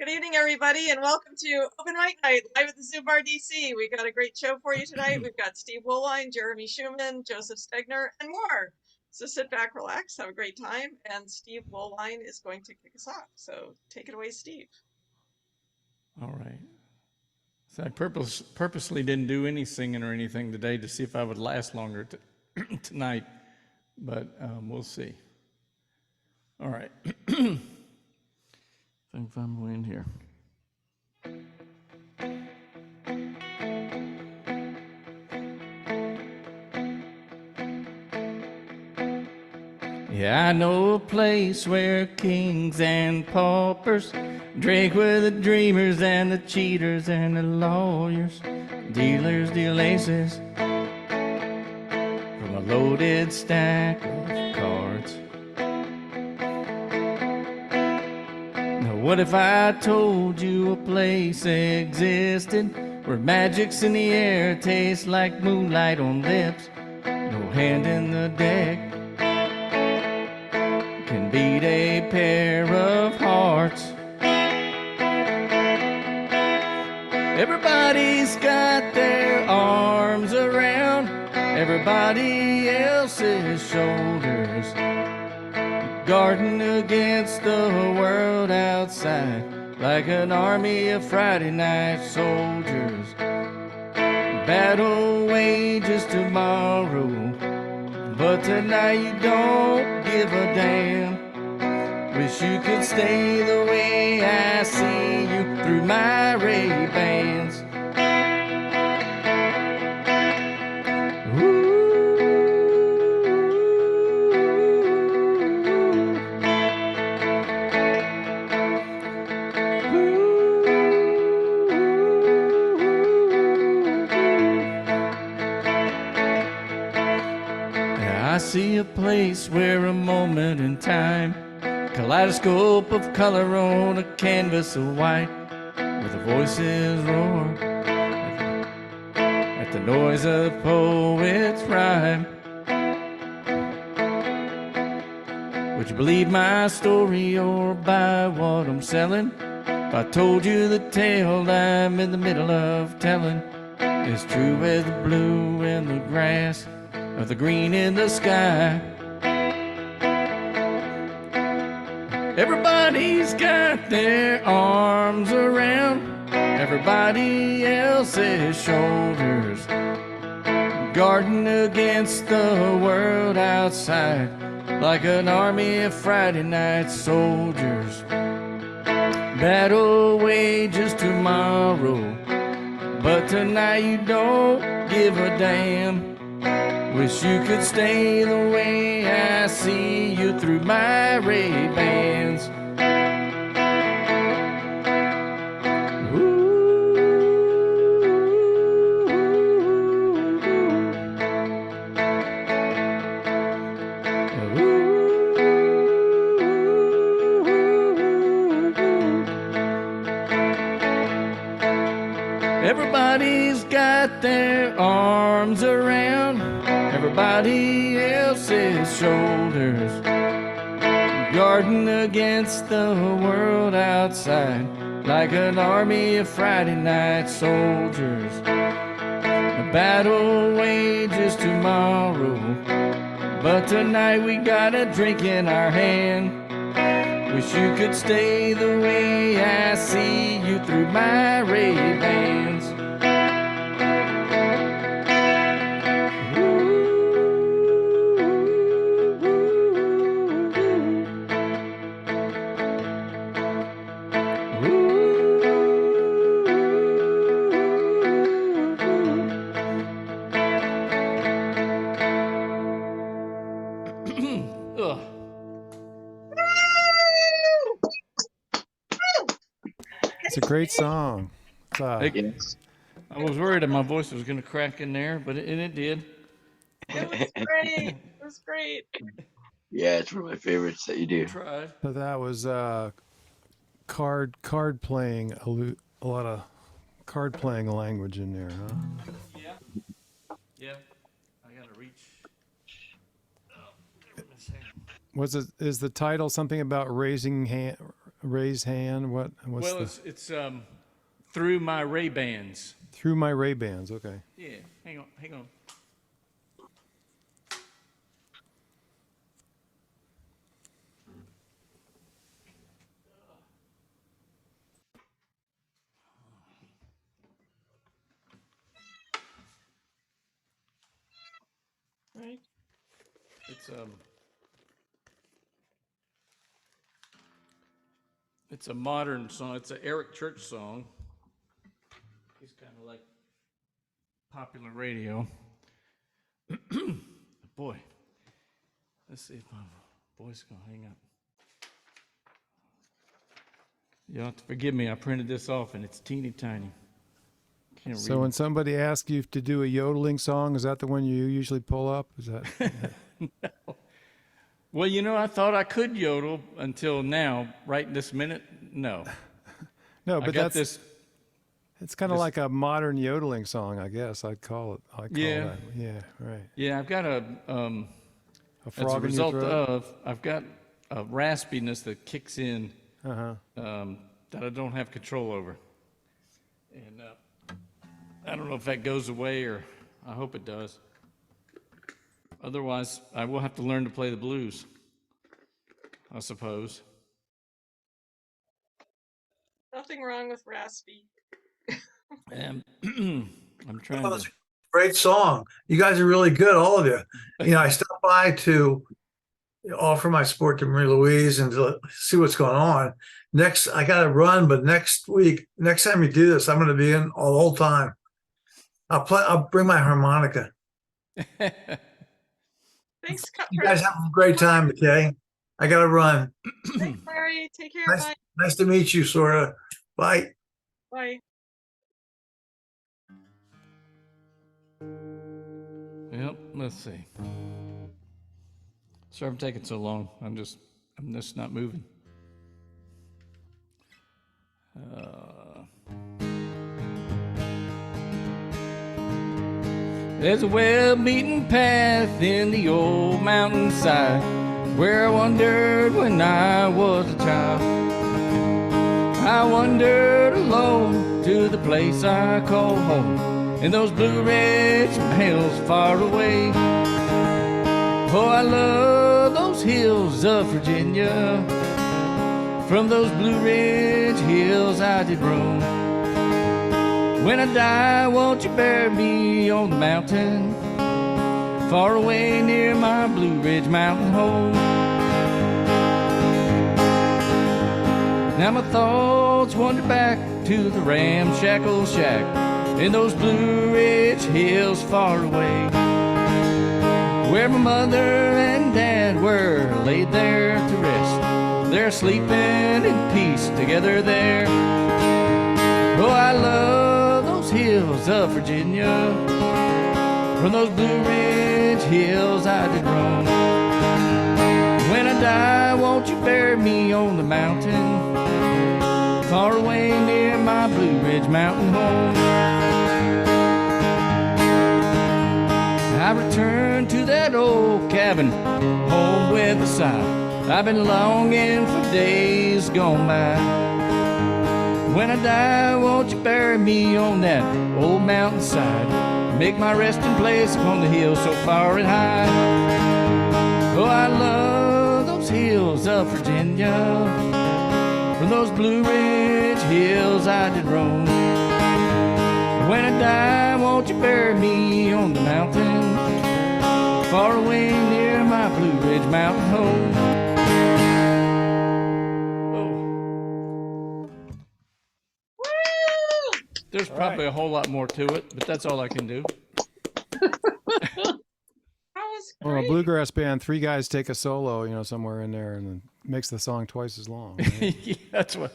Good evening, everybody, and welcome to Open Mic Night live at the ZoomBarDC. We've got a great show for you tonight. We've got Steve Woolwine, Jeremy Schuhmann, Joseph Stegner, and more. So sit back, relax, have a great time, and Steve Woolwine is going to kick us off. So take it away, Steve. All right. So I purposely didn't do any singing or anything today to see if I would last longer tonight, but we'll see. All right. If I can find my way in here. Yeah, I know a place where kings and paupers drink with the dreamers and the cheaters and the lawyers. Dealers deal aces from a loaded stack of cards. Now what if I told you a place existed where magic's in the air, tastes like moonlight on lips, no hand in the deck can beat a pair of hearts. Everybody's got their arms around everybody else's shoulders, guarding against the world outside like an army of Friday night soldiers. Battle wages tomorrow, but tonight you don't give a damn. Wish you could stay the way I see you through my Ray-Bans. I see a place where a moment in time, kaleidoscope of color on a canvas of white, where the voices roar at the noise of poets' rhyme. Would you believe my story or buy what I'm selling? If I told you the tale I'm in the middle of telling is true as the blue in the grass or the green in the sky. Everybody's got their arms around everybody else's shoulders, guarding against the world outside like an army of Friday night soldiers. Battle wages tomorrow, but tonight you don't give a damn. Wish you could stay the way I see you through my Ray-Bans. Everybody's got their arms around everybody else's shoulders, guarding against the world outside like an army of Friday night soldiers. The battle wages tomorrow, but tonight we got a drink in our hand. Wish you could stay the way I see you through my Ray-Bans. It's a great song. Yes. I was worried that my voice was going to crack in there, but it did. It was great. It was great. Yeah, it's one of my favorites that you do. Tried. So that was card playing, a lot of card playing language in there, huh? Yeah. Yeah. I got to reach. Is the title something about raising raised hand. What's Well, the it's through my Ray-Bans. through my Ray-Bans? Okay. Yeah, hang on. Right. It's a modern song. It's an Eric Church song. He's kind of like popular radio. Boy, let's see if my voice gonna hang up. You'll have to forgive me. I printed this off and it's teeny tiny. Can't So read when it. somebody asks you to do a yodeling song, is that the one you usually pull up? Is that? Well, you know, I thought I could yodel until now. Right this minute, no. No, I but got that's this. it's kind of this- like a modern yodeling song, I guess. I'd call it. Yeah. That. Yeah, right. Yeah, I've got A as a frog in your result throat. of, I've got a raspiness that kicks in Uh-huh. that I don't have control over. And I don't know if that goes away, or I hope it does. Otherwise, I will have to learn to play the blues, I suppose. Nothing wrong with raspy. And I'm trying Oh, it's to. a great song. You guys are really good, all of you. You know, I stopped by to offer my support to Marie-Louise and to see what's going on. Next, I got to run, but next time you do this, I'm going to be in all the whole time. I'll bring my harmonica. Thanks, You guys have a great time, okay? I got to run. Thanks, Larry. Take care. Nice, Bye. nice to meet you, sort of. Bye. Bye. Yep, let's see. Sorry I'm taking so long. I'm just not moving. There's a well-beaten path in the old mountainside where I wandered when I was a child. I wandered alone to the place I call home, in those Blue Ridge hills far away. Oh, I love those hills of Virginia. From those Blue Ridge hills I did roam. When I die, won't you bury me on the mountain, far away near my Blue Ridge mountain home? Now my thoughts wander back to the ramshackle shack in those Blue Ridge hills far away, where my mother and dad were laid there to rest. They're sleeping in peace together there. Oh, I love those hills of Virginia. From those Blue Ridge hills I did roam. When I die, won't you bury me on the mountain, far away near my Blue Ridge mountain home? I return to that old cabin, home with a sigh. I've been longing for days gone by. When I die, won't you bury me on that old mountainside, make my resting place upon the hill so far and high. Oh, I love those hills of Virginia. From those Blue Ridge hills I did roam. When I die, won't you bury me on the mountain, far away near my Blue Ridge mountain home? Woo! There's probably a whole lot more to it, but that's all I can do. That was Well, a great. bluegrass band, three guys take a solo, somewhere in there, and then makes the song twice as long. Right? Yeah, that's what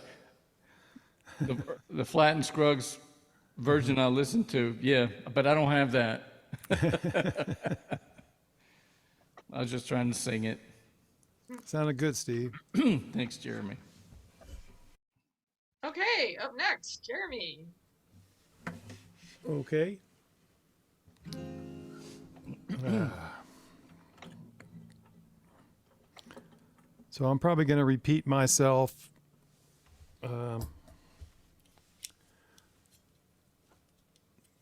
the Flat and Scruggs version I listened to. Yeah, but I don't have that. I was just trying to sing it. Sounded good, Steve. Thanks, Jeremy. Okay, up next, Jeremy. Okay. So I'm probably going to repeat myself I'm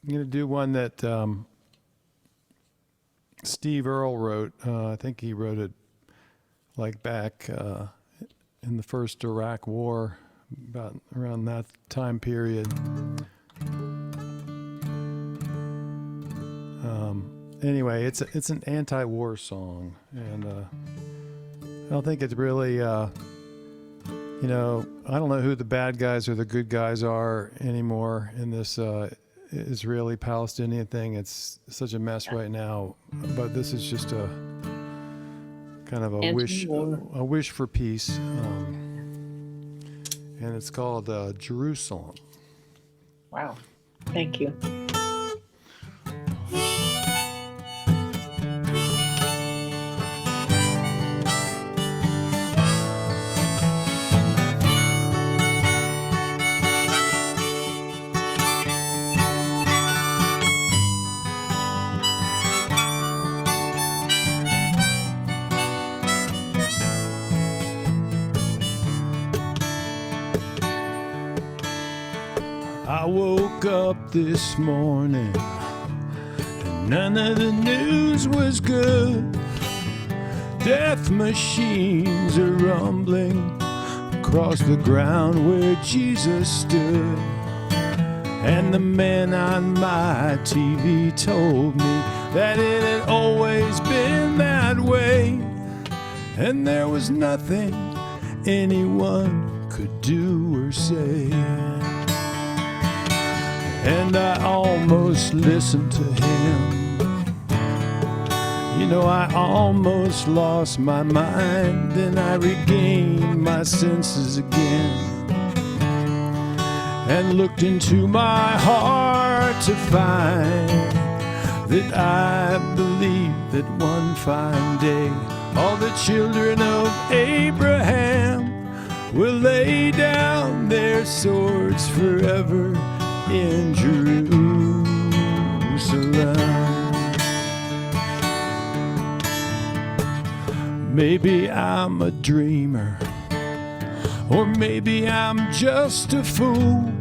going to do one that Steve Earle wrote. I think he wrote it like back in the first Iraq War, about around that time period. Anyway, it's an anti-war song, and I don't think it's really, I don't know who the bad guys or the good guys are anymore in this Israeli-Palestinian thing. It's such a mess right now, but this is just a kind of a wish for peace, and it's called Jerusalem. Wow. Thank you. I woke up this morning and none of the news was good. Death machines are rumbling across the ground where Jesus stood. And the man on my TV told me that it had always been that way, and there was nothing anyone could do or say. And I almost listened to him. I almost lost my mind. Then I regained my senses again and looked into my heart to find that I believe that one fine day all the children of Abraham will lay down their swords forever in Jerusalem. Maybe I'm a dreamer, or maybe I'm just a fool,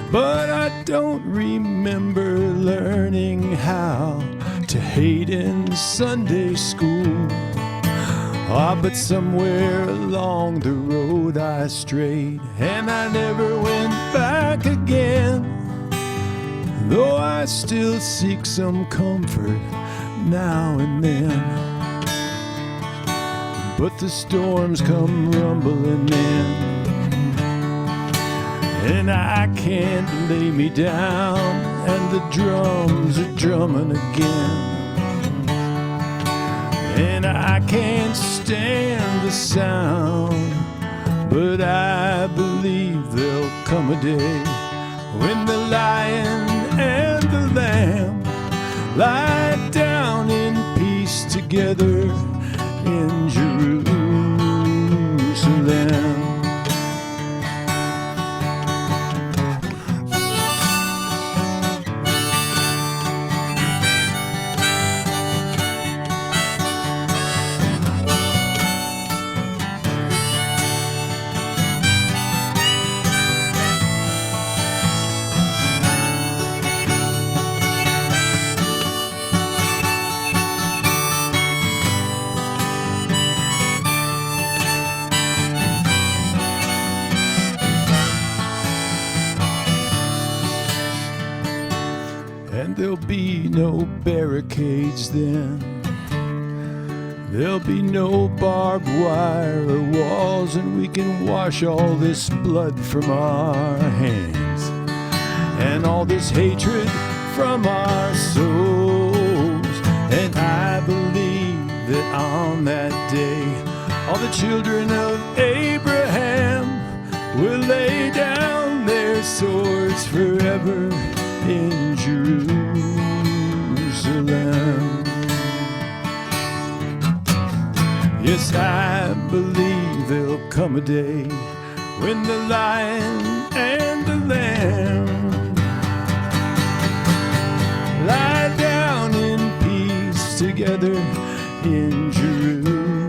but I don't remember learning how to hate in Sunday school. But somewhere along the road I strayed, and I never went back again, though I still seek some comfort now and then. But the storms come rumbling in, and I can't lay me down, and the drums are drumming again. And I can't stand the sound, but I believe there'll come a day when the lion and the lamb lie down in peace together in Jerusalem. There'll be no barricades then. There'll be no barbed wire or walls, and we can wash all this blood from our hands and all this hatred from our souls. And I believe that on that day all the children of Abraham will lay down their swords forever in Jerusalem. Yes, I believe there'll come a day when the lion and the lamb lie down in peace together in Jerusalem.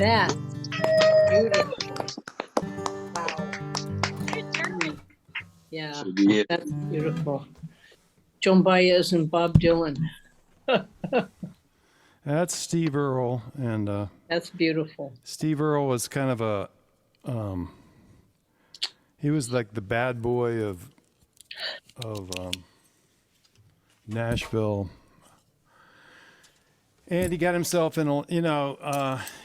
That's beautiful. Wow. Hey, Jeremy. Yeah, So do you. that's beautiful. Joan Baez and Bob Dylan. That's Steve Earle, and That's beautiful. Steve Earle was kind of a, he was like the bad boy of Nashville, and he got himself in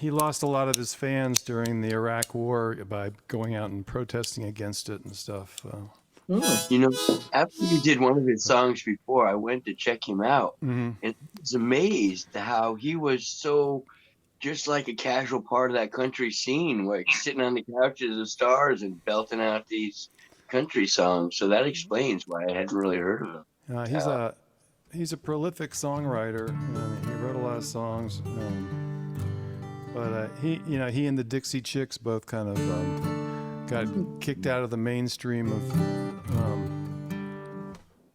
he lost a lot of his fans during the Iraq War by going out and protesting against it and stuff. You know, after you did one of his songs before, I went to check him out, and I was amazed how he was so just like a casual part of that country scene, like sitting on the couches of stars and belting out these country songs. So that explains why I hadn't really heard of him. He's a prolific songwriter. He wrote a lot of songs, but he and the Dixie Chicks both kind of got kicked out of the mainstream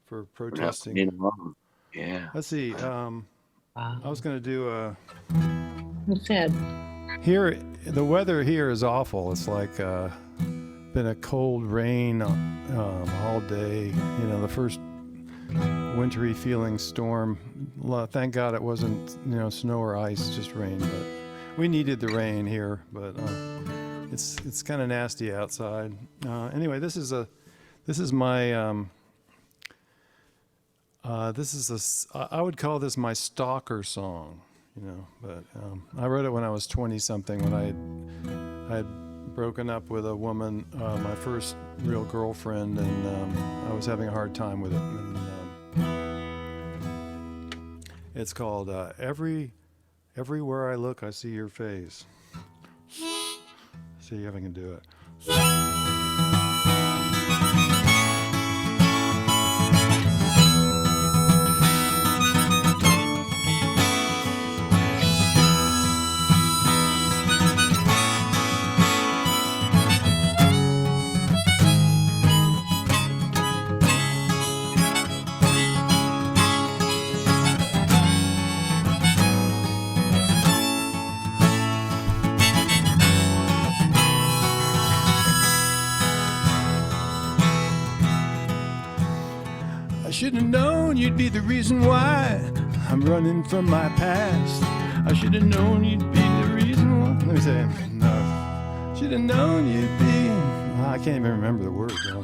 for protesting. Yeah. Let's see. I was going to do What's that? here. The weather here is awful. It's like been a cold rain all day. The first wintry feeling storm. Thank God it wasn't snow or ice, just rain. But we needed the rain here. But it's kind of nasty outside. Anyway, this is my. I would call this my stalker song, but I wrote it when I was 20 something, when I had broken up with a woman, my first real girlfriend, and I was having a hard time with it. And, it's called Everywhere I Look, I See Your Face. See if I can do it. I should have known you'd be the reason why I'm running from my past. I should have known you'd be the reason why. Let me say, no. Should have known you'd be. I can't even remember the words, though.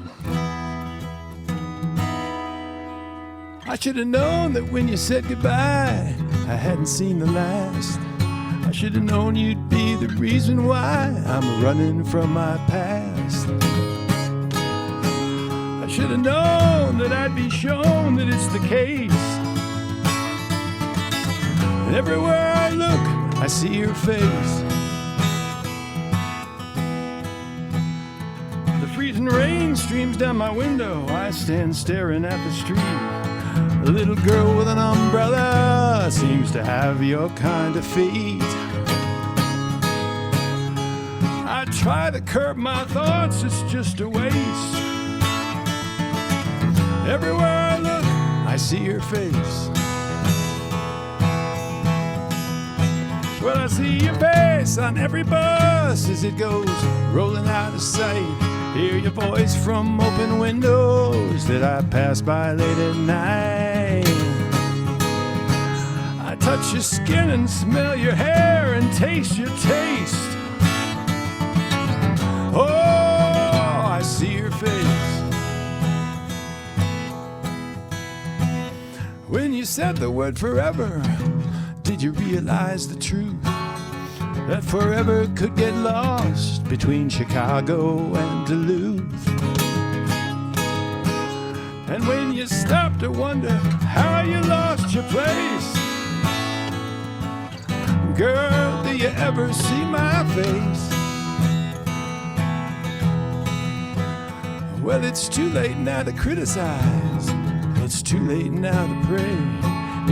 I should have known that when you said goodbye, I hadn't seen the last. I should have known you'd be the reason why I'm running from my past. I should have known that I'd be shown that it's the case. And everywhere I look, I see your face. The freezing rain streams down my window. I stand staring at the street. A little girl with an umbrella seems to have your kind of feet. I try to curb my thoughts, it's just a waste. Everywhere I look, I see your face. Well, I see your face on every bus as it goes rolling out of sight. Hear your voice from open windows that I pass by late at night. I touch your skin and smell your hair and taste your taste. Oh, I see your face. When you said the word forever, did you realize the truth? That forever could get lost between Chicago and Duluth. And when you stop to wonder how you lost your place, girl, do you ever see my face? Well, it's too late now to criticize. It's too late now to pray.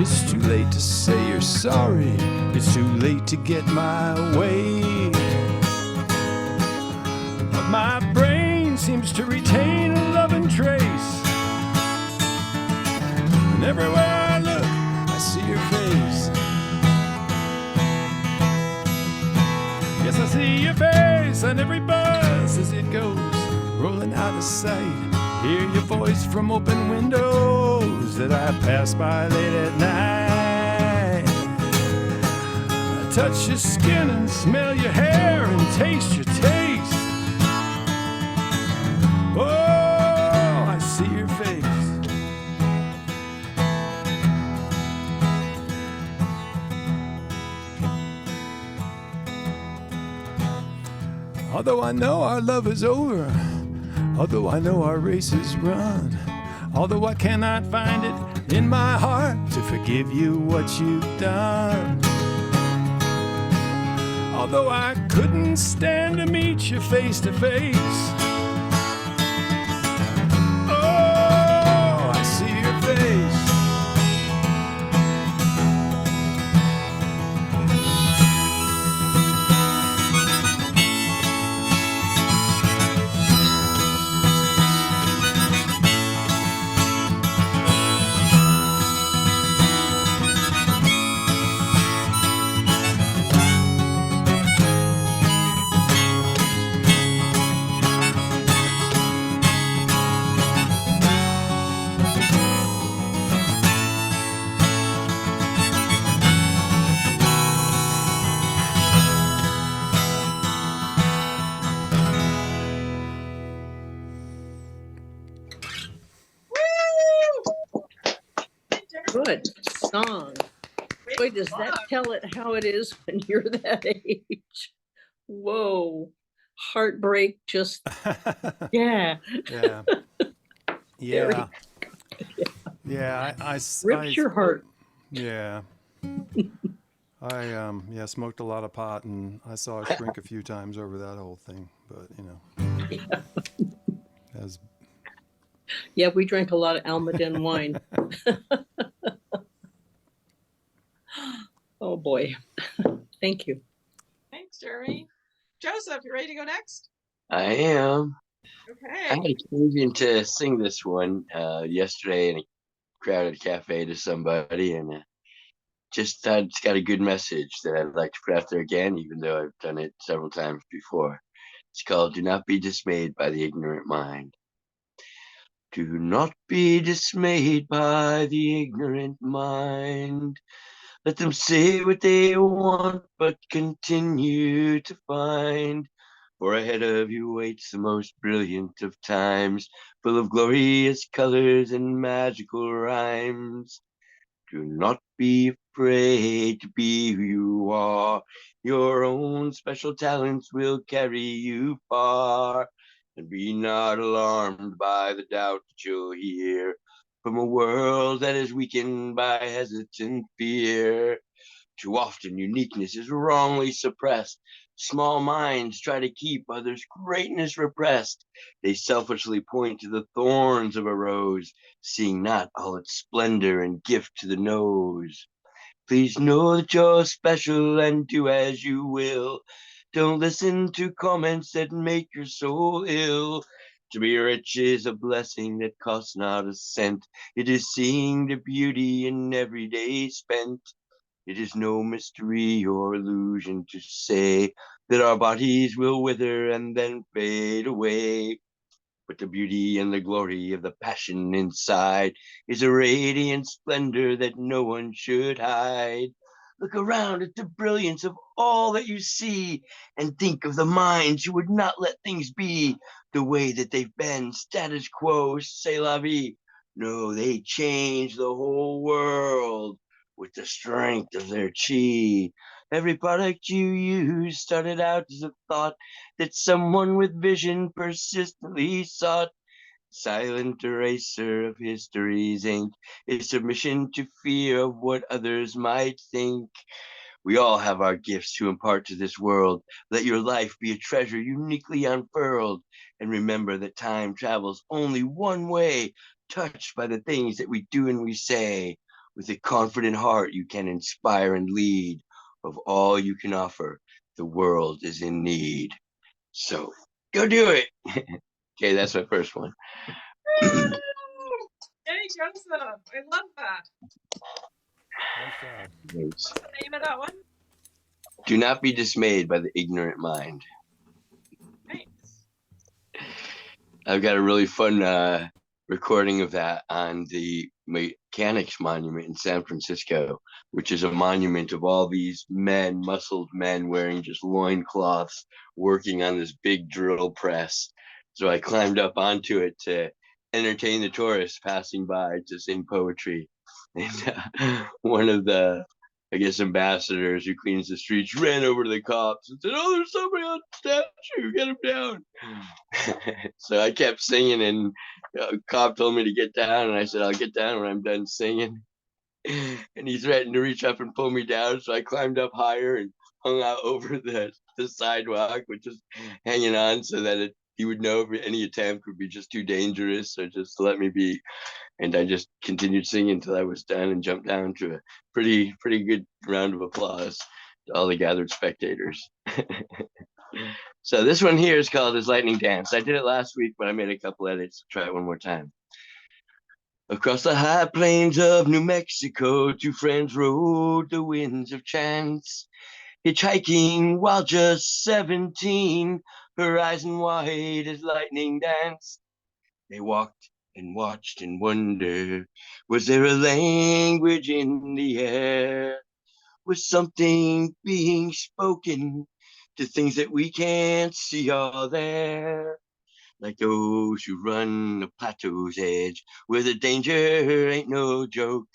It's too late to say you're sorry. It's too late to get my way. But my brain seems to retain a loving trace. And everywhere I look, I see your face. send every buzz as it goes, rolling out of sight. Hear your voice from open windows that I pass by late at night. I touch your skin and smell your hair and taste your taste. Oh, I see your face. Although I know our love is over, although I know our race is run, although I cannot find it in my heart to forgive you what you've done, although I couldn't stand to meet you face to face, oh, I see your face. Woo! Hey, Jeremy. Good song. Boy, does that tell it how it is when you're that age. Whoa. Heartbreak, just, yeah. Yeah. Yeah. Yeah. Rips your heart. Yeah. I smoked a lot of pot and I saw it shrink a few times over that whole thing, but you know, as Yeah, we drank a lot of Almaden wine. Oh boy. Thank you. Thanks, Jeremy. Joseph, you ready to go next? I am. I had Okay. occasion to sing this one yesterday in a crowded cafe to somebody, and just thought it's got a good message that I'd like to put out there again, even though I've done it several times before. It's called "Do Not Be Dismayed by the Ignorant Mind." Do not be dismayed by the ignorant mind. Let them say what they want, but continue to find. For ahead of you waits the most brilliant of times, full of glorious colors and magical rhymes. Do not be afraid to be who you are. Your own special talents will carry you far. And be not alarmed by the doubt that you'll hear from a world that is weakened by hesitant fear. Too often uniqueness is wrongly suppressed. Small minds try to keep others' greatness repressed. They selfishly point to the thorns of a rose, seeing not all its splendor and gift to the nose. Please know that you're special and do as you will. Don't listen to comments that make your soul ill. To be rich is a blessing that costs not a cent. It is seeing the beauty in every day spent. It is no mystery or illusion to say that our bodies will wither and then fade away. But the beauty and the glory of the passion inside is a radiant splendor that no one should hide. Look around at the brilliance of all that you see and think of the minds who would not let things be the way that they've been. Status quo, c'est la vie. No, they changed the whole world with the strength of their chi. Every product you use started out as a thought that someone with vision persistently sought. Silent eraser of history's ink, a submission to fear of what others might think. We all have our gifts to impart to this world. Let your life be a treasure uniquely unfurled. And remember that time travels only one way, touched by the things that we do and we say. With a confident heart, you can inspire and lead. Of all you can offer, the world is in need. So go do it. Okay, that's my first one. Woo! Hey, Joseph, I love that. What's the name of that one? Do not be dismayed by the ignorant mind. I've got a really fun recording of that on the Mechanics Monument in San Francisco, which is a monument of all these men, muscled men wearing just loincloths, working on this big drill press. So I climbed up onto it to entertain the tourists passing by to sing poetry. And one of the, I guess, ambassadors who cleans the streets ran over to the cops and said, "Oh, there's somebody on the statue, get him down." So I kept singing, and a cop told me to get down, and I said, "I'll get down when I'm done singing." And he threatened to reach up and pull me down, so I climbed up higher and hung out over the sidewalk, which was hanging on so that he would know if any attempt would be just too dangerous, so just to let me be. And I just continued singing until I was done and jumped down to a pretty good round of applause to all the gathered spectators. So this one here is called His Lightning Dance. I did it last week, but I made a couple edits to try it one more time. Across the high plains of New Mexico, two friends rode the winds of chance, hitchhiking while just 17, horizon wide as lightning dance. They walked and watched and wondered, was there a language in the air? Was something being spoken to things that we can't see are there? Like those who run the plateau's edge, where the danger ain't no joke.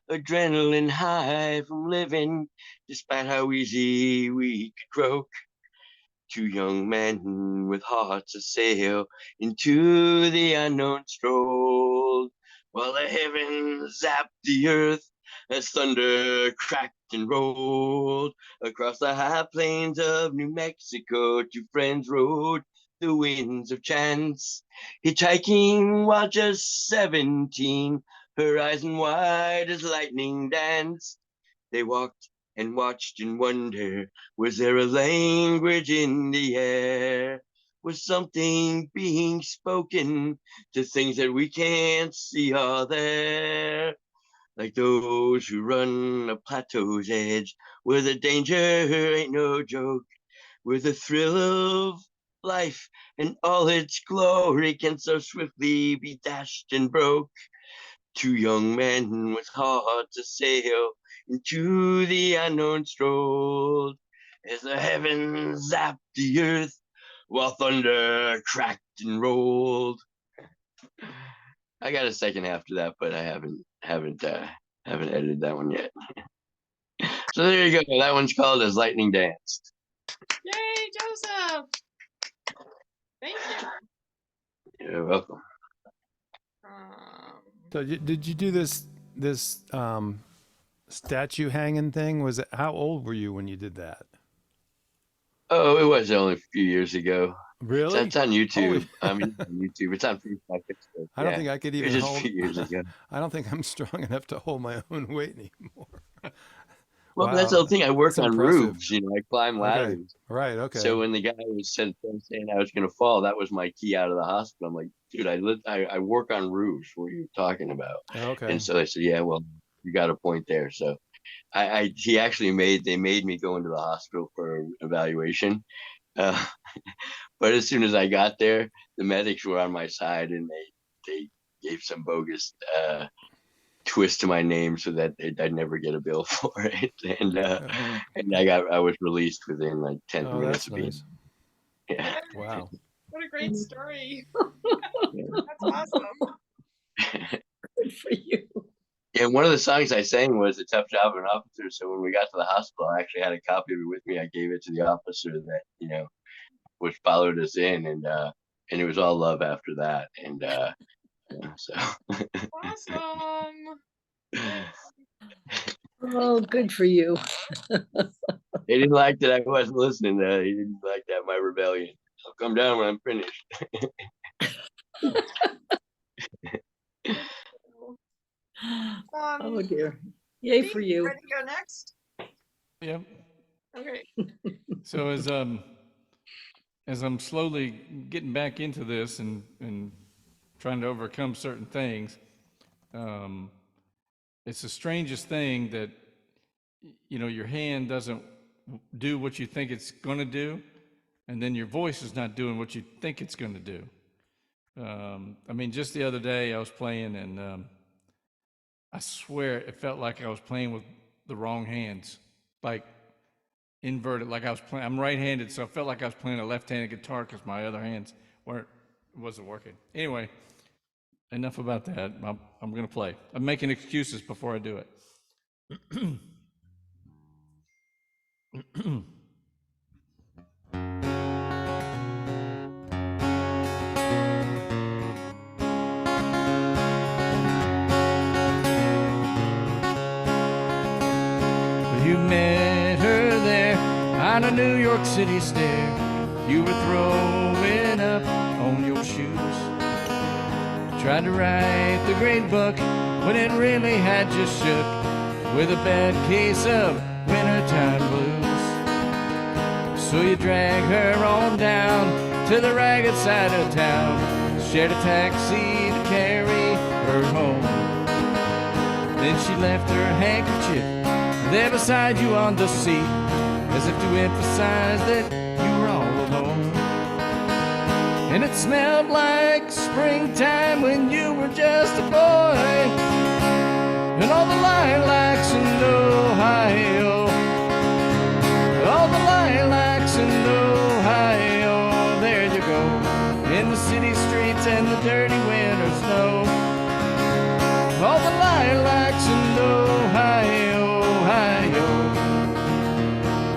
Adrenaline high from living, despite how easy we could croak. Two young men with hearts a sail into the unknown strolled, while the heavens zapped the earth as thunder cracked and rolled. Across the high plains of New Mexico, two friends rode the winds of chance, hitchhiking while just 17, horizon wide as lightning dance. They walked and watched and wondered, was there a language in the air? Was something being spoken to things that we can't see are there? Like those who run a plateau's edge, where the danger ain't no joke, where the thrill of life and all its glory can so swiftly be dashed and broke. Two young men with hearts to sail into the unknown strolled, as the heavens zapped the earth while thunder cracked and rolled. I got a second after that, but I haven't edited that one yet. So there you go. That one's called As Lightning Danced. Yay, Joseph! Thank you. You're welcome. So did you do this statue hanging thing? Was it, how old were you when you did that? Oh, it was only a few years ago. Really? It's on YouTube. Holy. I mean, on YouTube. It's on Facebook. I don't think I could even just hold. a few years ago. I don't think I'm strong enough to hold my own weight anymore. Well, Wow. that's the whole thing. I work That's on impressive. roofs. I climb ladders. Right. Okay. So when the guy was saying I was going to fall, that was my key out of the hospital. I'm like, dude, I work on roofs. What are you talking about? Okay. And so they said, yeah, well, you got a point there. So he actually they made me go into the hospital for evaluation. But as soon as I got there, the medics were on my side, and they gave some bogus twist to my name so that I'd never get a bill for it. And I was released within like 10 minutes that's of being. nice. Yeah. Wow. What a great story. Yeah. That's awesome. Good for you. And one of the songs I sang was "A Tough Job of an Officer." So when we got to the hospital, I actually had a copy of it with me. I gave it to the officer that which followed us in, and it was all love after that. And so Awesome. Oh, good for you. they didn't like that I wasn't listening. He didn't like that my rebellion. I'll come down when I'm finished. Oh dear. Yay for you. Ready to go next? Yep. Okay. So as I'm slowly getting back into this and trying to overcome certain things, it's the strangest thing that your hand doesn't do what you think it's going to do, and then your voice is not doing what you think it's going to do. I mean, just the other day I was playing, and I swear it felt like I was playing with the wrong hands, like inverted, like I was playing. I'm right-handed, so I felt like I was playing a left-handed guitar because my other hands wasn't working. Anyway, enough about that. I'm gonna play. I'm making excuses before I do it. You met her there on a New York City stair. You were throwing up on your shoes. Tried to write the great book when it really had just shook with a bad case of wintertime blues. So you drag her on down to the ragged side of town, shared a taxi to carry her home. Then she left her handkerchief there beside you on the seat, as if to emphasize that you were all alone. And it smelled like springtime when you were just a boy, and all the lilacs in Ohio, all the lilacs in Ohio. There you go, in the city streets and the dirty winter snow. All the lilacs in Ohio, Ohio.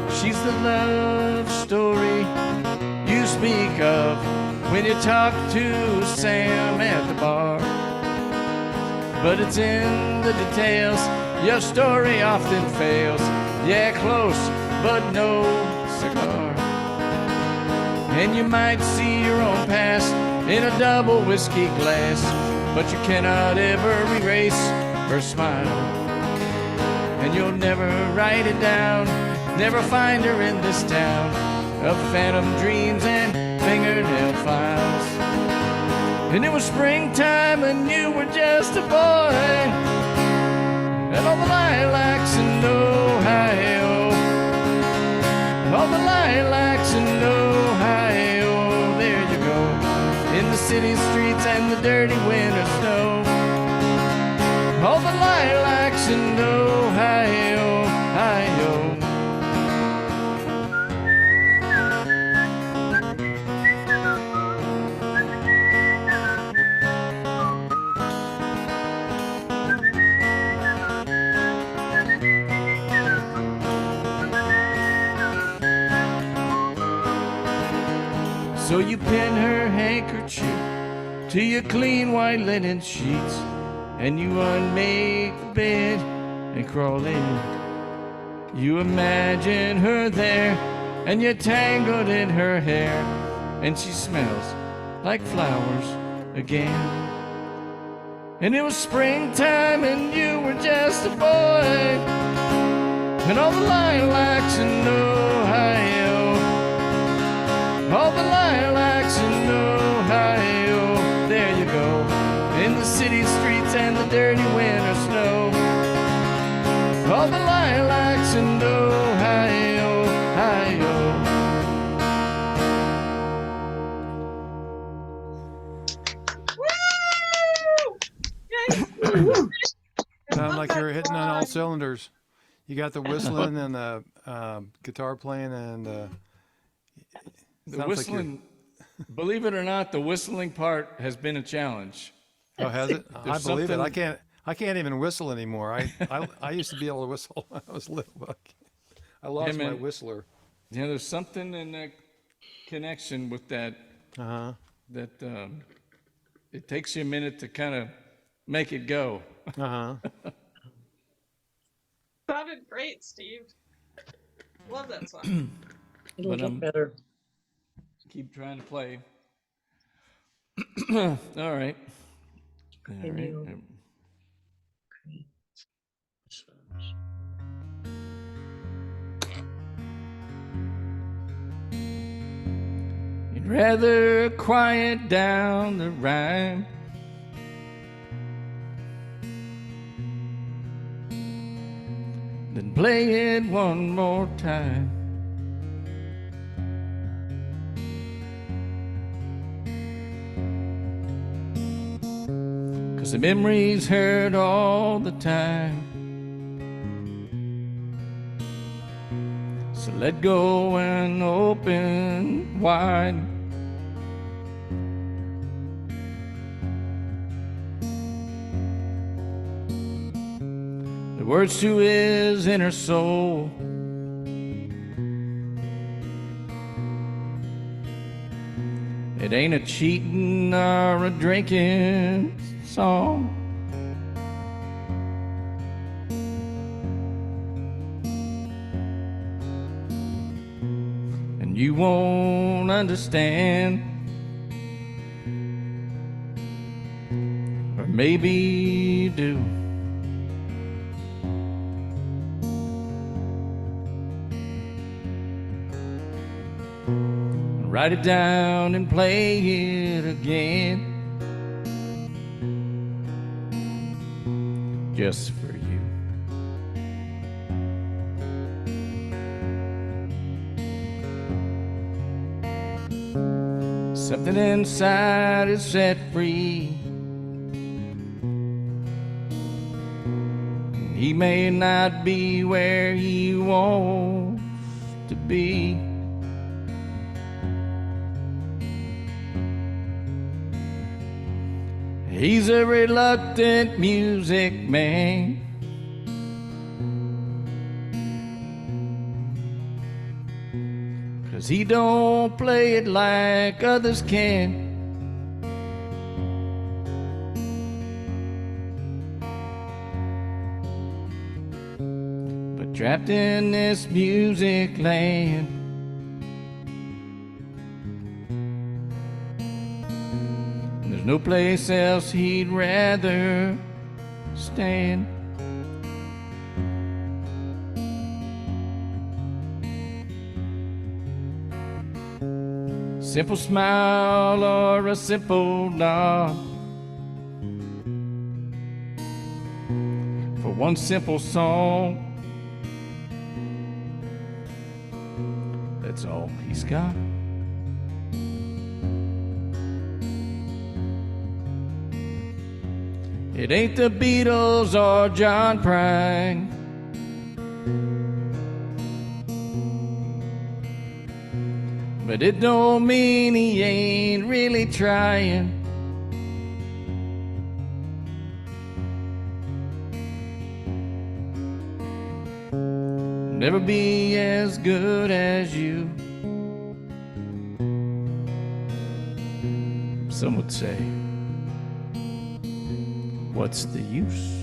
She's the love story you speak of when you talk to Sam at the bar. But it's in the details, your story often fails. Yeah, close, but no cigar. And you might see your own past in a double whiskey glass, but you cannot ever erase her smile. And you'll never write it down, never find her in this town of phantom dreams and fingernail files. And it was springtime and you were just a boy, and all the lilacs in Ohio, all the lilacs in Ohio. There you go, in the city streets and the dirty winter snow. All the lilacs in Ohio, Ohio. So you pin her handkerchief to your clean white linen sheets, and you unmake the bed and crawl in. You imagine her there, and you're tangled in her hair, and she smells like flowers again. And it was springtime and you were just a boy, and all the lilacs in Ohio, all the lilacs in Ohio. There you go, in the city streets and the dirty winter snow. All the lilacs in Ohio, Ohio. Woo! Yay! Sound like you're hitting on all cylinders. You got the whistling and the guitar playing and The sounds like whistling, believe it or not, the whistling part has been a challenge. oh, has it? I There's believe it. something- I can't even whistle anymore. I used to be able to whistle when I was little. But I lost my man. whistler. Yeah, there's something in that connection with that, that it takes you a minute to kind of make it go. Sounded great, Steve. Love that song. It'll But, get better. Keep trying to play. All right. All right. Continue. You'd rather quiet down the rhyme than play it one more time. 'cause the memories hurt all the time. So let go and open wide. The words to his inner soul. It ain't a cheating or a drinking song. And you won't understand, or maybe you do. Write it down and play it again, just for you. Something inside is set free. He may not be where he wants to be. He's a reluctant music man. Cause he don't play it like others can. But trapped in this music land, there's no place else he'd rather stand. Simple smile or a simple nod, for one simple song, that's all he's got. It ain't the Beatles or John Prine, but it don't mean he ain't really trying. Never be as good as you, some would say. What's the use?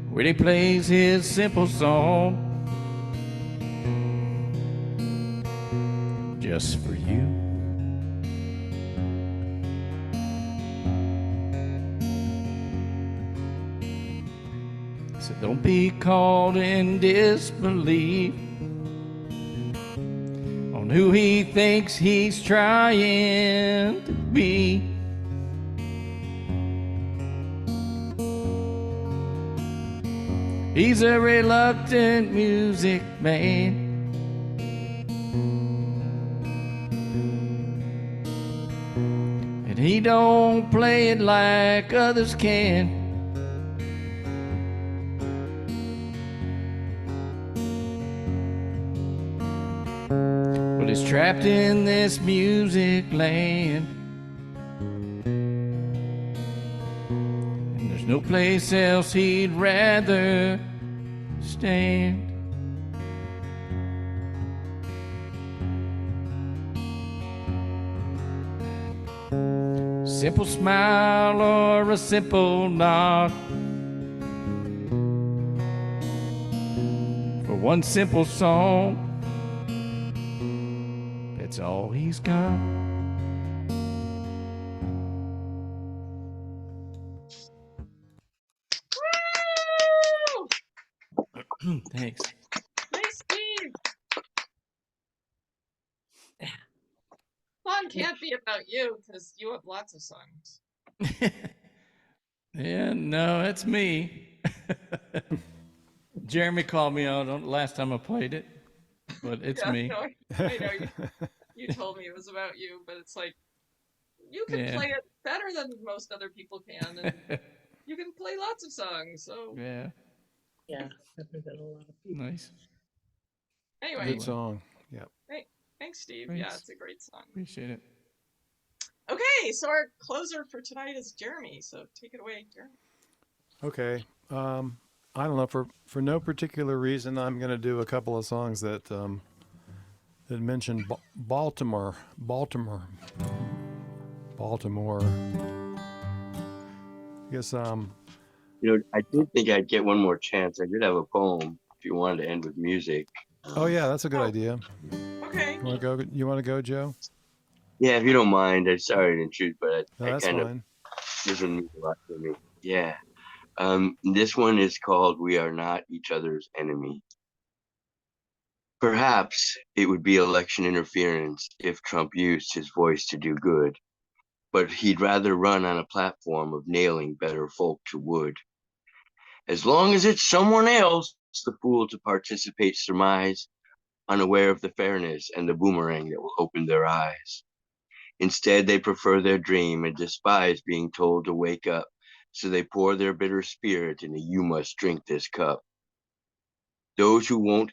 When he plays his simple song, just for you. So don't be caught in disbelief on who he thinks he's trying to be. He's a reluctant music man. And he don't play it like others can. But he's trapped in this music land, and there's no place else he'd rather stand. Simple smile or a simple nod, for one simple song, that's all he's got. Woo! Thanks. Nice, Steve. Song can't be about you because you have lots of songs. Yeah, no, that's me. Jeremy called me out on last time I played it. but it's Yeah, me. no, I know you told me it was about you, but it's like you can Yeah. play it better than most other people can, and you can play lots of songs. So Yeah. Yeah, I've heard that a lot of people. Nice. anyway, Good song. Yep. thanks, Steve. Yeah, Thanks. it's a great song. Appreciate it. Okay, so our closer for tonight is Jeremy. So take it away, Jeremy. Okay. I don't know. For no particular reason, I'm going to do a couple of songs that that mention Baltimore. I guess. I did think I'd get one more chance. I did have a poem. If you wanted to end with music. Oh yeah, that's a good Oh, idea. okay. You want to go? You want to go, Joe? Yeah, if you don't mind. I'm sorry to intrude, but No, I that's kind of fine. this one means a lot to me. Yeah. This one is called "We Are Not Each Other's Enemy." Perhaps it would be election interference if Trump used his voice to do good, but he'd rather run on a platform of nailing better folk to wood. As long as it's someone else, the fool to participate surmise, unaware of the fairness and the boomerang that will open their eyes. Instead, they prefer their dream and despise being told to wake up, so they pour their bitter spirit in a "you must drink this cup." Those who won't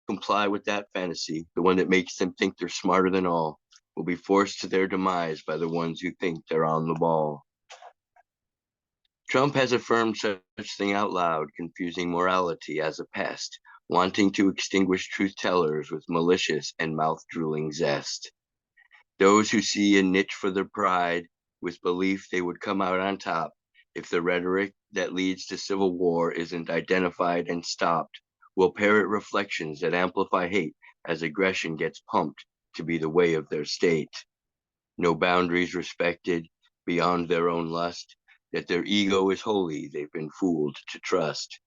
comply with that fantasy, the one that makes them think they're smarter than all, will be forced to their demise by the ones who think they're on the ball. Trump has affirmed such thing out loud, confusing morality as a pest, wanting to extinguish truth tellers with malicious and mouth-drooling zest. Those who see a niche for their pride, with belief they would come out on top if the rhetoric that leads to civil war isn't identified and stopped, will parrot reflections that amplify hate as aggression gets pumped to be the way of their state. No boundaries respected beyond their own lust, that their ego is holy, they've been fooled to trust.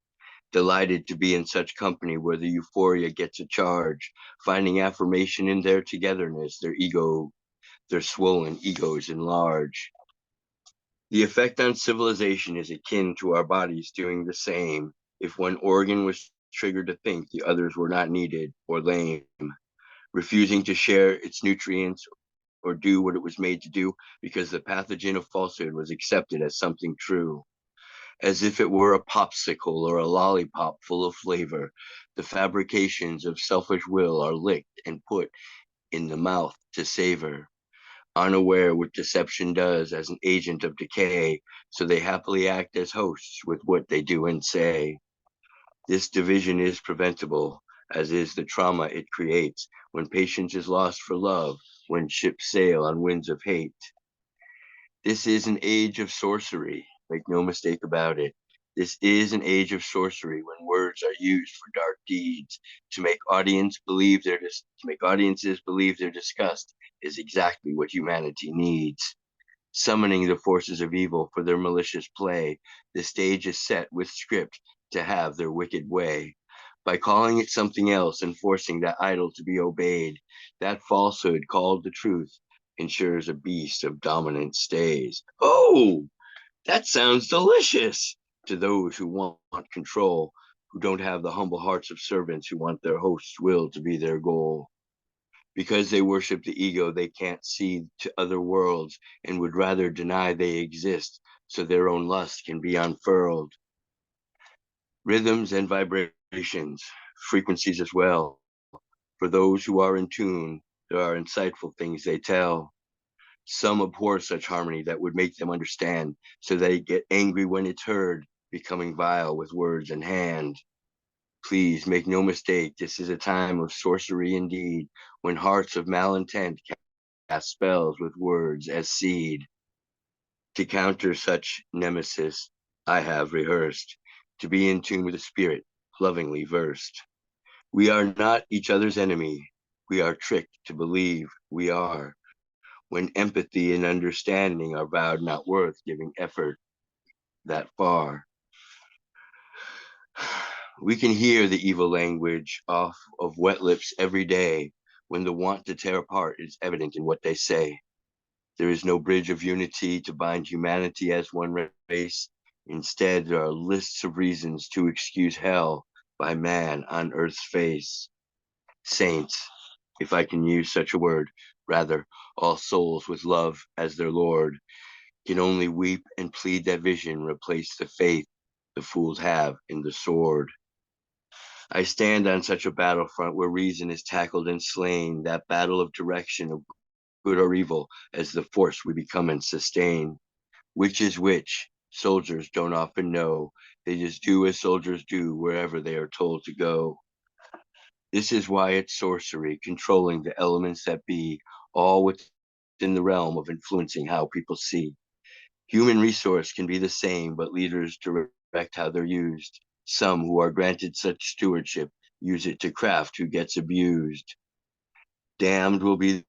Delighted to be in such company where the euphoria gets a charge, finding affirmation in their togetherness, their swollen egos enlarge. The effect on civilization is akin to our bodies doing the same. If one organ was triggered to think the others were not needed or lame, refusing to share its nutrients or do what it was made to do because the pathogen of falsehood was accepted as something true. As if it were a popsicle or a lollipop full of flavor, the fabrications of selfish will are licked and put in the mouth to savor, unaware what deception does as an agent of decay, so they happily act as hosts with what they do and say. This division is preventable, as is the trauma it creates when patience is lost for love, when ships sail on winds of hate. This is an age of sorcery, make no mistake about it. This is an age of sorcery when words are used for dark deeds to make audiences believe their disgust is exactly what humanity needs. Summoning the forces of evil for their malicious play, the stage is set with script to have their wicked way. By calling it something else and forcing that idol to be obeyed, that falsehood called the truth ensures a beast of dominance stays. Oh, that sounds delicious to those who want control, who don't have the humble hearts of servants who want their host's will to be their goal. Because they worship the ego, they can't see to other worlds and would rather deny they exist so their own lust can be unfurled. Rhythms and vibrations, frequencies as well. For those who are in tune, there are insightful things they tell. Some abhor such harmony that would make them understand, so they get angry when it's heard, becoming vile with words in hand. Please make no mistake, this is a time of sorcery indeed, when hearts of malintent cast spells with words as seed. To counter such nemesis, I have rehearsed, to be in tune with the spirit, lovingly versed. We are not each other's enemy. We are tricked to believe we are, when empathy and understanding are vowed not worth giving effort that far. We can hear the evil language off of wet lips every day when the want to tear apart is evident in what they say. There is no bridge of unity to bind humanity as one race. Instead, there are lists of reasons to excuse hell by man on earth's face. Saints, if I can use such a word, rather, all souls with love as their Lord, can only weep and plead that vision replace the faith the fools have in the sword. I stand on such a battlefront where reason is tackled and slain, that battle of direction of good or evil as the force we become and sustain. Which is which, soldiers don't often know. They just do as soldiers do wherever they are told to go. This is why it's sorcery, controlling the elements that be, all within the realm of influencing how people see. Human resource can be the same, but leaders direct how they're used. Some who are granted such stewardship use it to craft who gets abused. Damned will be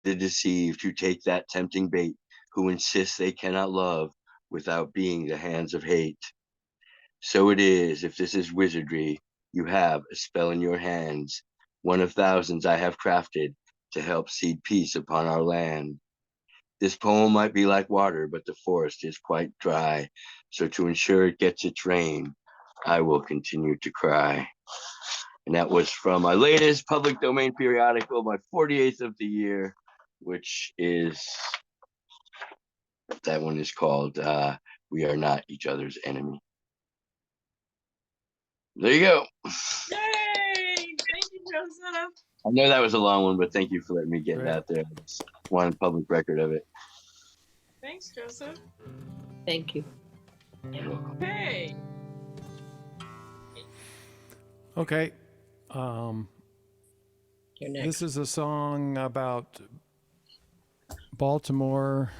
the deceived who take that tempting bait, who insist they cannot love without being the hands of hate. So it is, if this is wizardry, you have a spell in your hands, one of thousands I have crafted to help seed peace upon our land. This poem might be like water, but the forest is quite dry. So to ensure it gets its rain, I will continue to cry. And that was from my latest public domain periodical, my 48th of the year, which is, that one is called We Are Not Each Other's Enemy. There you go. Yay! Thank you, Joseph. I know that was a long one, but thank you for letting me get Great. that there. It's one public record of it. Thanks, Joseph. Thank you. Okay. Okay. You're next. This is a song about Baltimore,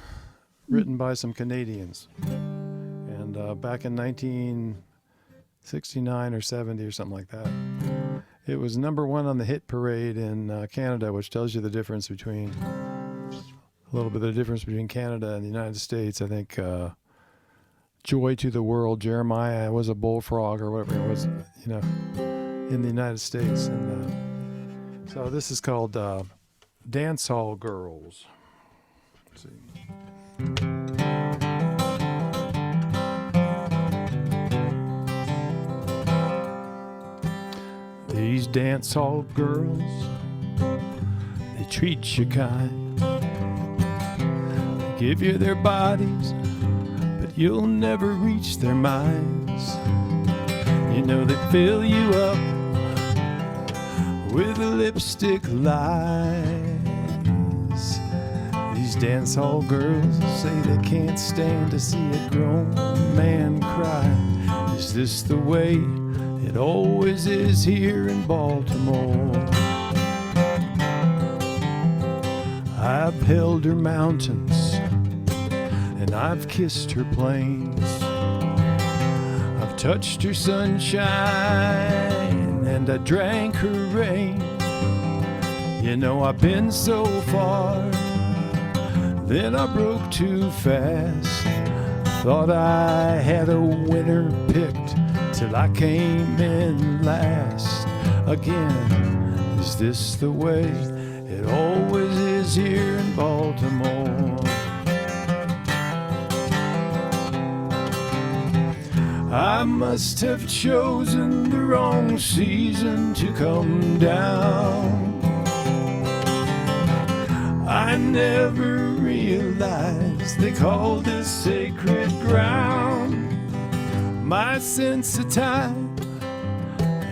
written by some Canadians. And back in 1969 or 70 or something like that. It was number one on the hit parade in Canada, which tells you the difference between, a little bit of the difference between Canada and the United States. I think Joy to the World, Jeremiah was a bullfrog or whatever it was, you know, in the United States. And so this is called Dance Hall Girls. Let's see. These dance hall girls, they treat you kind. They give you their bodies, but you'll never reach their minds. You know they fill you up with lipstick lies. These dance hall girls say they can't stand to see a grown man cry. Is this the way it always is here in Baltimore? I've held her mountains and I've kissed her plains. I've touched her sunshine and I drank her rain. You know I've been so far, then I broke too fast. Thought I had a winner picked till I came in last. Again, is this the way it always is here in Baltimore? I must have chosen the wrong season to come down. I never realized they called this sacred ground. My sense of time,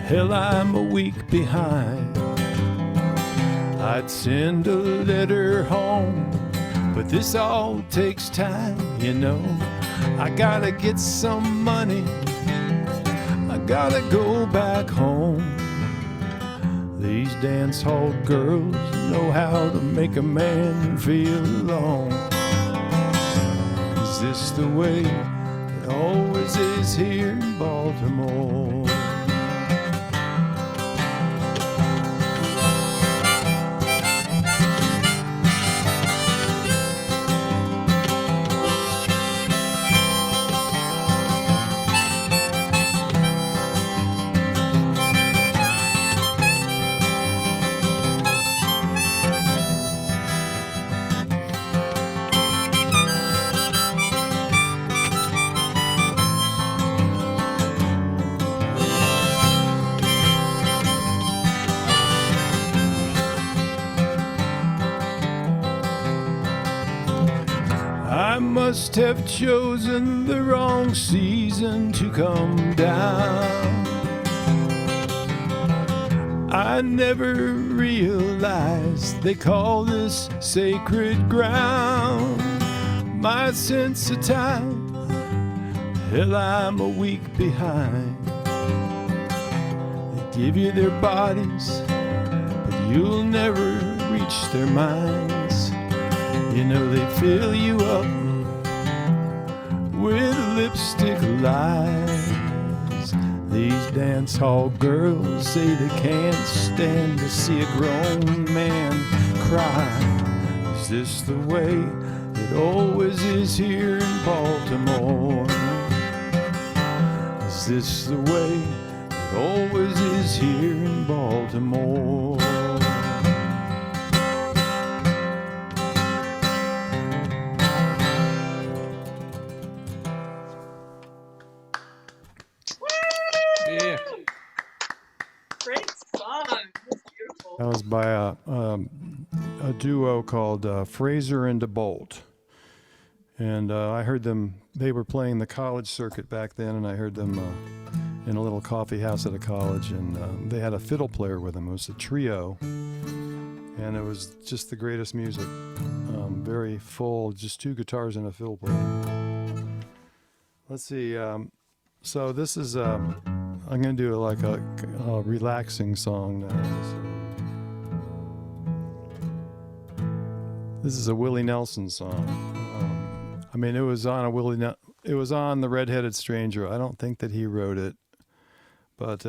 hell, I'm a week behind. I'd send a letter home, but this all takes time, you know. I gotta get some money, I gotta go back home. These dance hall girls know how to make a man feel alone. Is this the way it always is here in Baltimore? must have chosen the wrong season to come down. I never realized they call this sacred ground. My sense of time, hell, I'm a week behind. They give you their bodies, but you'll never reach their minds. You know they fill you up with lipstick lies. These dance hall girls say they can't stand to see a grown man cry. Is this the way it always is here in Baltimore? Is this the way it always is here in Baltimore? Yeah. Great song. That's beautiful. That was by a duo called Fraser and DeBolt. And I heard them, they were playing the college circuit back then, and I heard them in a little coffee house at a college, and they had a fiddle player with them. It was a trio, and it was just the greatest music. Very full, just two guitars and a fiddle player. Let's see, so this is, I'm going to do like a relaxing song now. This is a Willie Nelson song. I mean, it was on it was on The Red-Headed Stranger. I don't think that he wrote it, but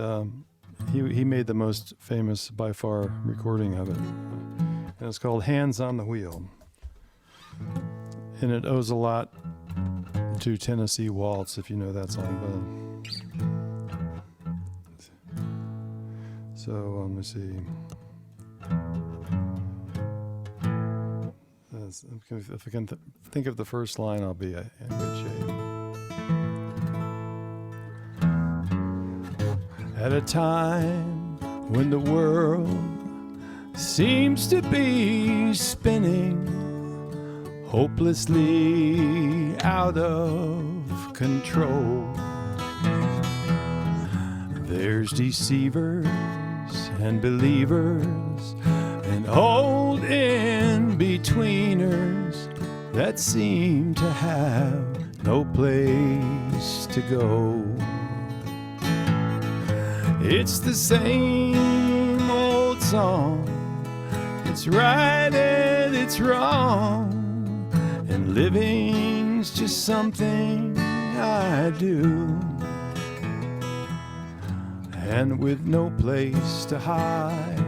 he made the most famous, by far, recording of it. And it's called Hands on the Wheel. And it owes a lot to Tennessee Waltz, if you know that song. So let me see. If I can think of the first line, I'll be in good shape. At a time when the world seems to be spinning hopelessly out of control, there's deceivers and believers and old in-betweeners that seem to have no place to go. It's the same old song, it's right and it's wrong, and living's just something I do. And with no place to hide,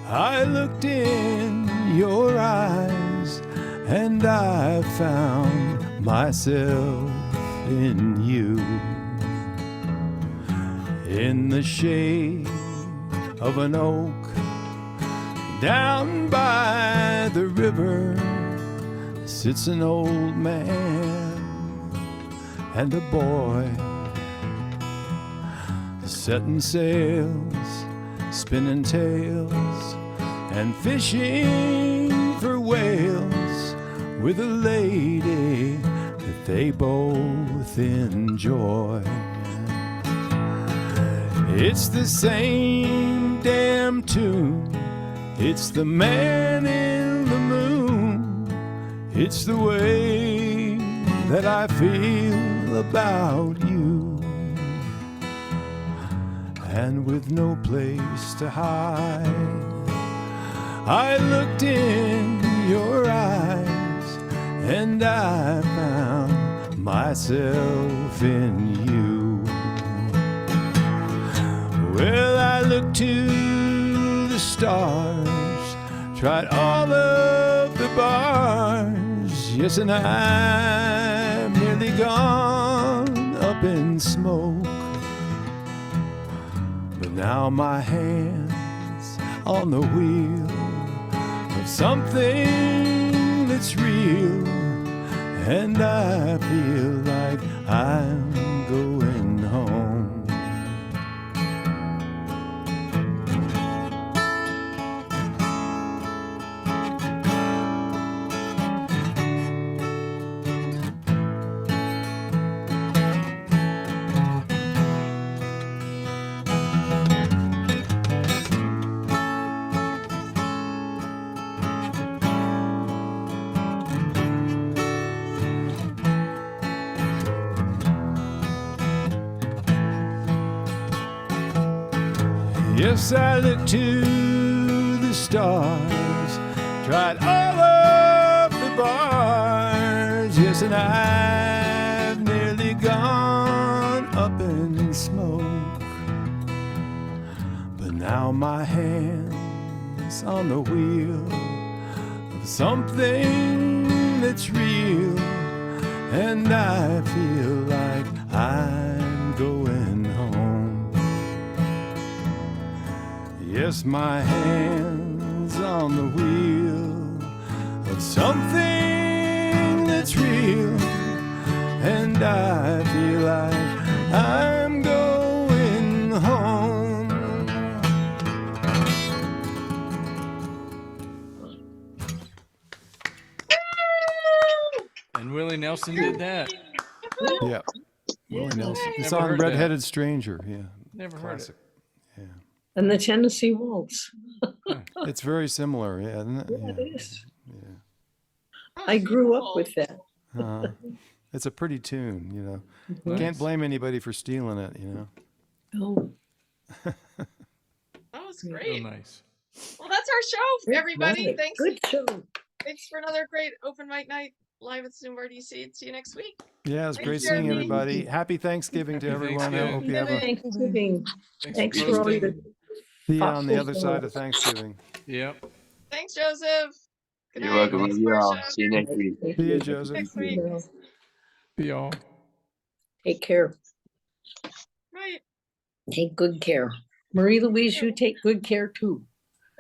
I looked in your eyes and I found myself in you. In the shade of an oak down by the river sits an old man and a boy, setting sails, spinning tales, and fishing for whales with a lady that they both enjoy. It's the same damn tune, it's the man in the moon, it's the way that I feel about you. And with no place to hide, I looked in your eyes and I found myself in you. Well, I looked to the stars, tried all of the bars, yes, and I'm nearly gone up in smoke. But now my hand's on the wheel of something that's real, and I feel like I'm going home. Yes, I look to the stars, tried all of the bars. Yes, and I've nearly gone up in smoke. But now my hand's on the wheel of something that's real, and I feel like I'm going home. Yes, my hand's on the wheel of something that's real, and I feel like I'm going home. And Willie Nelson did that. Yeah, Willie Nelson. It's Never on heard that. Red-Headed Stranger. Yeah, Never classic. And the Tennessee Waltz. It's very similar. Yeah, isn't it? Yeah, it is. Yeah. I grew up with that. It's a pretty tune, you know. You Nice. can't blame anybody for stealing it, you know. Oh, That was Real great. nice. Well, that's our show, everybody. right. Thanks. Good show. Thanks for another great open mic night live at ZoomBarDC. See you next week. Yeah, it's Thanks, great seeing Jeremy. everybody. Happy Thanksgiving to Happy everyone. I hope you have a Thanksgiving. Thanks for all your. posting. see you on the thoughtful other side of thoughts. Thanksgiving. Yep. Thanks, Joseph. Good You're night. welcome. Thanks, You all. Portia. See you next week. See you, Joseph. Next week. See y'all. Take care. Right. Take good care. Marie-Louise, you take good care too.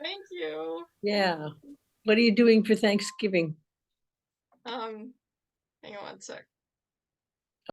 Thank you. Yeah. What are you doing for Thanksgiving? Hang on one sec.